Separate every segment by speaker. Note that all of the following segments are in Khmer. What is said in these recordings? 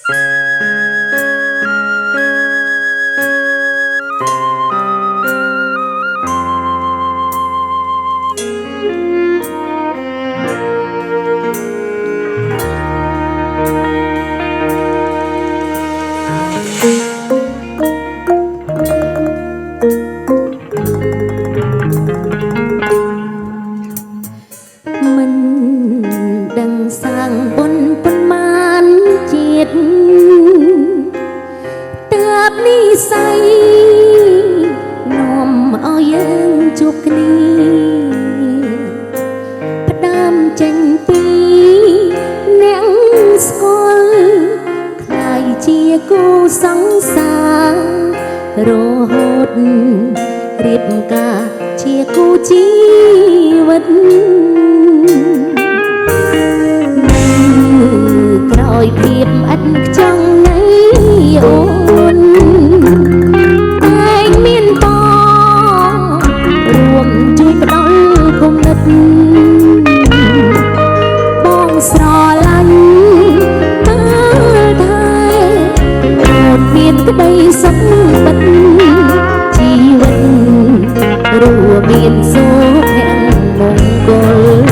Speaker 1: មិនដឹងសាងបុណ្យប៉ុន្មានជាតិទើបនិស័យនាំឲ្យយើងជួបគ្នាផ្ដើមចេញពីអ្នកស្គាល់ខ្លាយជាគូសង្សាររហូតរៀបការជាគូជីវិតក្រោយភាពឥតខ្ចង់នៃអូនតែងមានបងរួមជួយផ្ដល់គំនិតបងស្រឡាញ់មើលថែអូនមានក្តីសុខពិតជីវិតរួមមានសុភមង្គល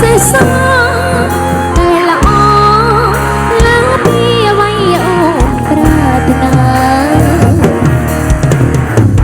Speaker 1: សេសាតែល្អឡើងពីអ្វីអូនប្រាថ្នា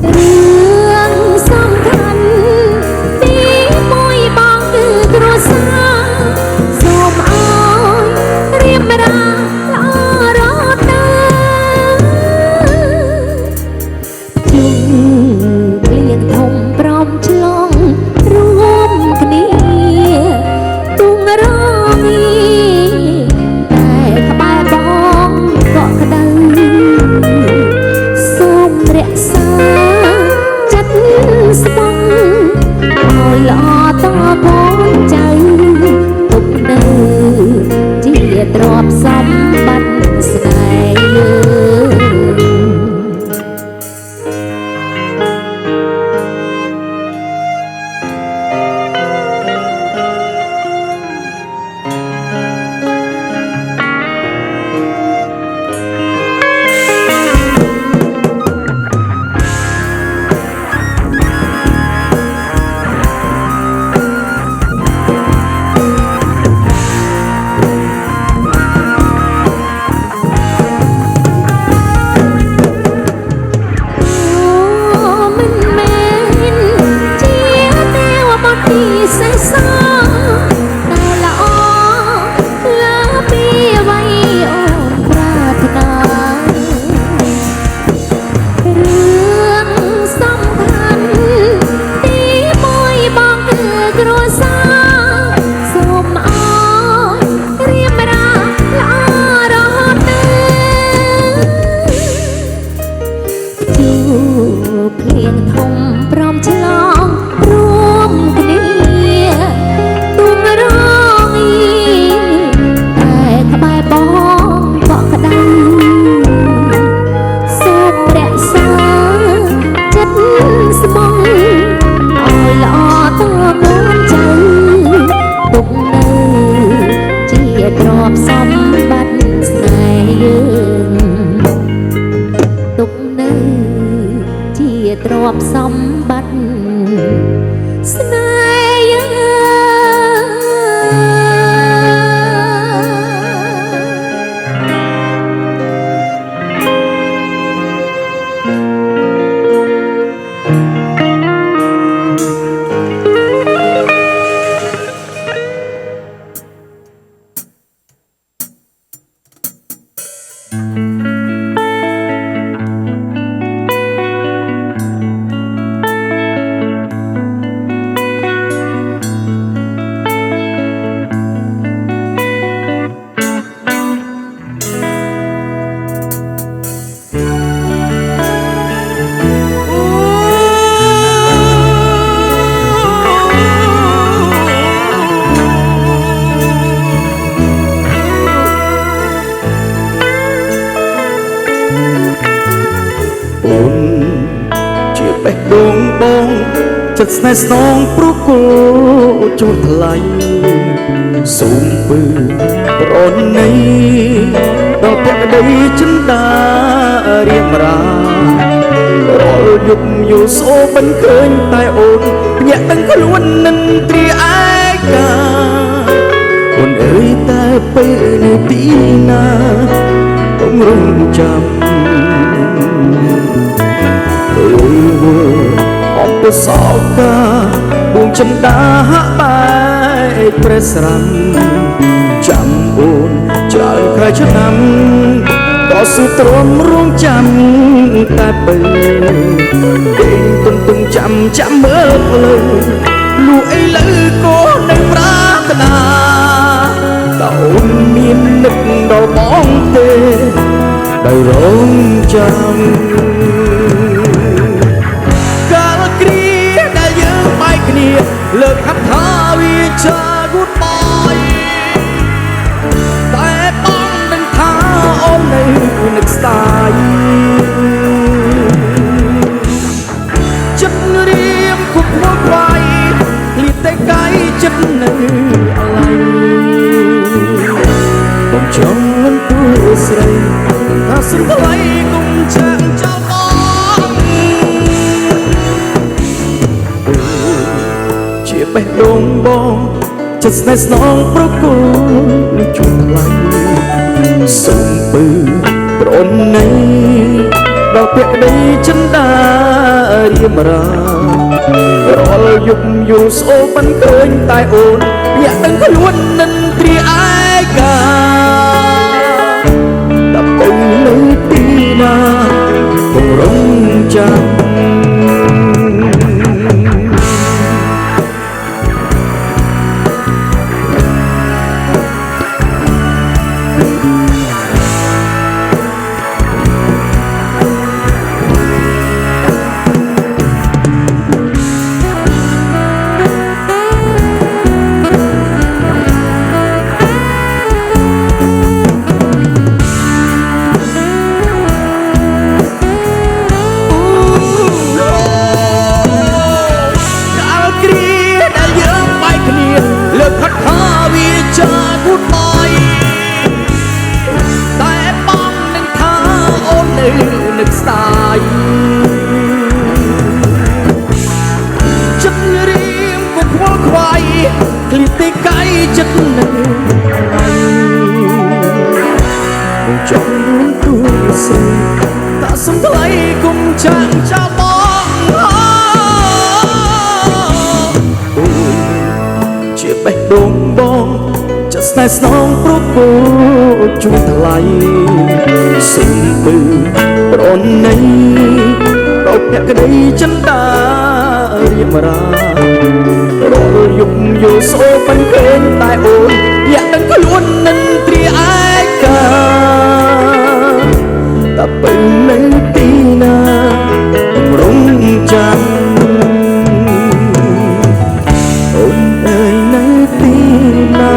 Speaker 1: រឿងសំខាន់ទីមួយបងគឺគ្រួសារសូមអើយរៀបរាល្អរត់ទៅជុំគ្លៀងធំព្រមឆ្លងរួមគ្នាតែក្បែរបងក៏ក្តៅសូមរក្សាចិត្តស្បង់ឲ្យល្អតកូនចៅទុកនៅជាទ្រព្យសម្បត្តិស្នេហ៍យើងសេសាតែល្អលើពីអ្វីអូនប្រាថ្នារឿងសំខាន់ទីមួយបងគឺគ្រួសារសូមអើយរៀបរាល្អរហូតទៅជួបភ្លៀងធំព្រមឆ្លងរួមគ្នាបងក៏ក្តៅសូមរក្សាចិត្តស្បង់ឲ្យល្អតកូនចៅទុកនៅជាទ្រព្យសម្បត្តិស្នេហ៍យើងទុកនៅជាទ្រព្យសម្បត្តិស្នេហ៍យើង
Speaker 2: ចិត្តស្នេហ៍ស្នងព្រោះគល់ជួថ្លៃសូមពើប្រណីដល់ភក្តីចិន្តារៀបរារាល់យប់យល់សូបិនឃើញតែអូនញាក់ដឹងខ្លួននឹងទ្រាឯកាអូនអើយតែពេលនៅទីណាកុំរំចាំអើយអំពើសោកាបួងចិន្តាហាក់បែកប្រេះស្រាំចាំអូនច្រើនក្រៃឆ្នាំក៏ស៊ូទ្រាំរងចាំតែពេលគេទុំចាំមើលភ្លើលូអីលើក៏នៅប្រាថ្នាតើអូនមាននឹកដល់បងទេដោយរងចាំកាលគ្រាដែលយើងបែកគ្នាលើកហាត់ថាវាចា Goodbye តែបងនឹងថាអូននៅនឹកស្ដាយចិត្តរៀមគប់មកໄວលៀតតែកាយចិត្តនៅអាឡ័យបងចង់មិនទួស្រីថាសុំថ្លៃគុំចាក់ចោលបងជាបេះដូងបងចិត្តស្នេហ៍ស្នងប្រគល់នឹងជួថ្លៃសូមពើប្រណីដល់ភក្តីចិន្តារៀមរារាល់យប់យល់ស្អូបមិនឃើញតែអូនញាក់ដឹងខ្លួននឹងទ្រាឯកាដល់ទៅនៅទីណាកុំរងចាំ នឹកស្ដាយចិត្តរៀមក៏ខ្វល់ខ្វាយឃ្លីតែកាយចិត្តនៅបងចង់រួមទួស្រីតែសុំថ្លៃគុំចាក់ចោលបងអូជាបេះដូងបងចិត្តស្នេហ៍ស្នងព្រោះគល់ជួថ្លៃសូមពើប្រណីដល់ភក្តីចិន្តារៀបរារាល់យប់យល់សូបមិនឃើញតែអូនញាក់ដឹងខ្លួននឹងទ្រាឯកាតែពេលនៅទីណារងចាំអូនអើយនៅទីណា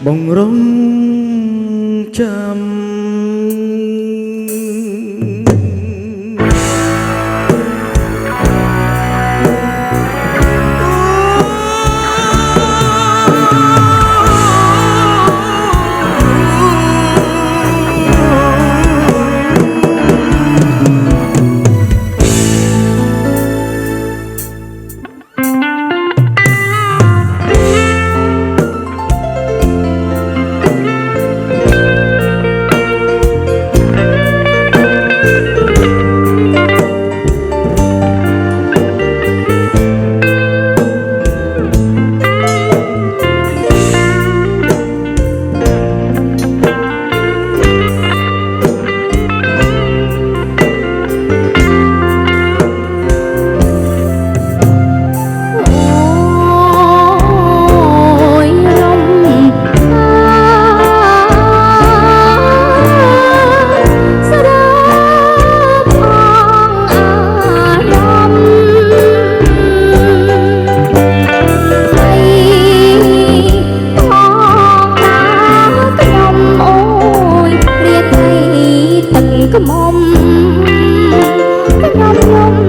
Speaker 2: បងរងចាំ
Speaker 1: ខ្ញុំខ្ញុំ